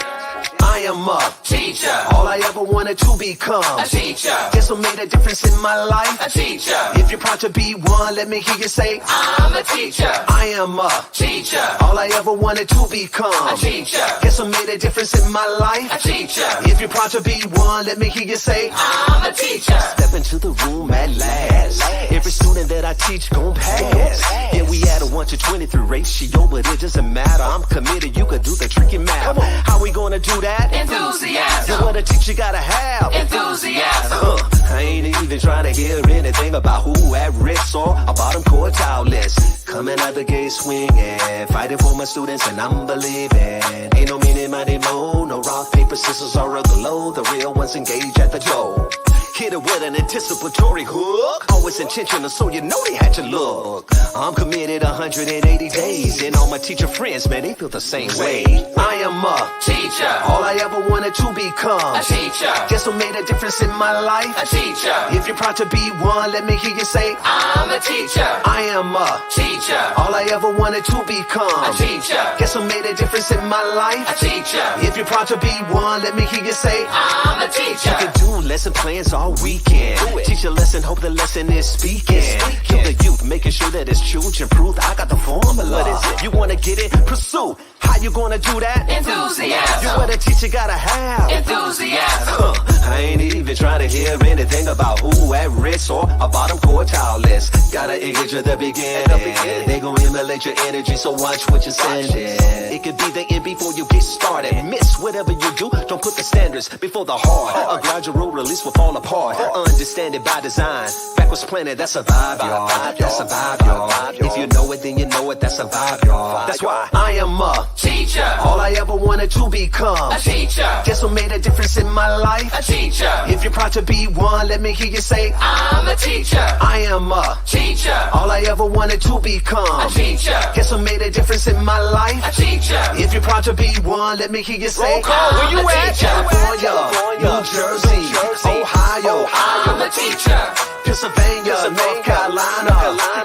I am a teacher. All I ever wanted to become a teacher. Guess what made a difference in my life? A teacher. If you're proud to be one, let me hear you say, I'm a teacher. I am a teacher. All I ever wanted to become a teacher. Guess what made a difference in my life? A teacher. If you're proud to be one, let me hear you say, I'm a teacher. Step into the room at last. Every student that I teach gon' pass. Yeah, we had a 1 to 23 ratio, but it doesn't matter. I'm committed. You could do the tricky math. How we gonna do that? Enthusiasm. You what a teacher gotta have. Enthusiasm. I ain't even trying to hear anything about who at risk or a bottom quartile list. Coming out the gate swinging, fighting for my students and I'm believing. Ain't no meaning, money, mo. No rock, paper, scissors, or a glow. The real ones engage at the door. Hit it with an anticipatory hook. Always intentional, so you know they had to look. I'm committed 180 days, and all my teacher friends, man, they feel the same way. I am a teacher. All I ever wanted to become a teacher. Guess what made a difference in my life? A teacher. If you're proud to be one, let me hear you say, I'm a teacher. I am a teacher. All I ever wanted to become a teacher. Guess what made a difference in my life? A teacher. If you're proud to be one, let me hear you say, I'm a teacher. You can do lesson plans all weekend. Teach a lesson, hope the lesson is speaking. Kill the youth, making sure that it's children proof. I got the formula. What is it? You wanna get it? Pursue. How you gonna do that? Enthusiasm. You what a teacher gotta have. Enthusiasm. I ain't even trying to hear anything about who at risk or a bottom quartile list. Gotta engage at the beginning. They gon' emulate your energy, so watch what you're sending. It could be the end before you get started. Miss whatever you do, don't put the standards before the heart. A gradual release will fall apart. Understand it by design. Backwards planted, that's a vibe, y'all. That's a vibe, y'all. If you know it, then you know it, that's a vibe, y'all. That's why I am a teacher. All I ever wanted wanted to become a teacher. Guess what made a difference in my life? A teacher. If you're proud to be one, let me hear you say, I'm a teacher. I am a teacher. All I ever wanted to become a teacher. Guess what made a difference in my life? A teacher. If you're proud to be one, let me hear you say, Roll call, where you at? California, New Jersey, Ohio, I'm a teacher. Pennsylvania, North Carolina,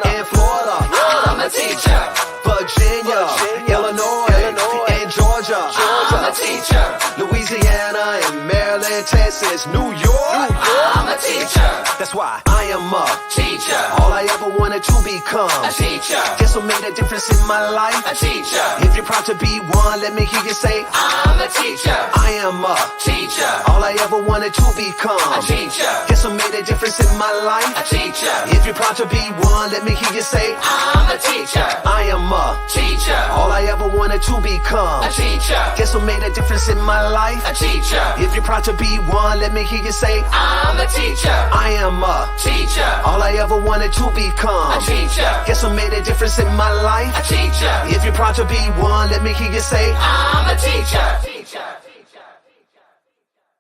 and Florida, I'm a teacher. Virginia, Illinois, and Georgia, I'm a teacher. Louisiana, and Maryland, Texas, New York, I'm a teacher. That's why I am a teacher. All I ever wanted to become a teacher. Guess what made a difference in my life? A teacher. If you're proud to be one, let me hear you say, I'm a teacher. I am a teacher. All I ever wanted to become a teacher. Guess what made a difference in my life? A teacher. If you're proud to be one, let me hear you say, I'm a teacher. I am a teacher. All I ever wanted to become a teacher. Guess what made a difference in my life? A teacher. If you're proud to be one, let me hear you say, I'm a teacher. I am a teacher. All I ever wanted to become a teacher. Guess what made a difference in my life? A teacher. If you're proud to be one, let me hear you say, I'm a teacher.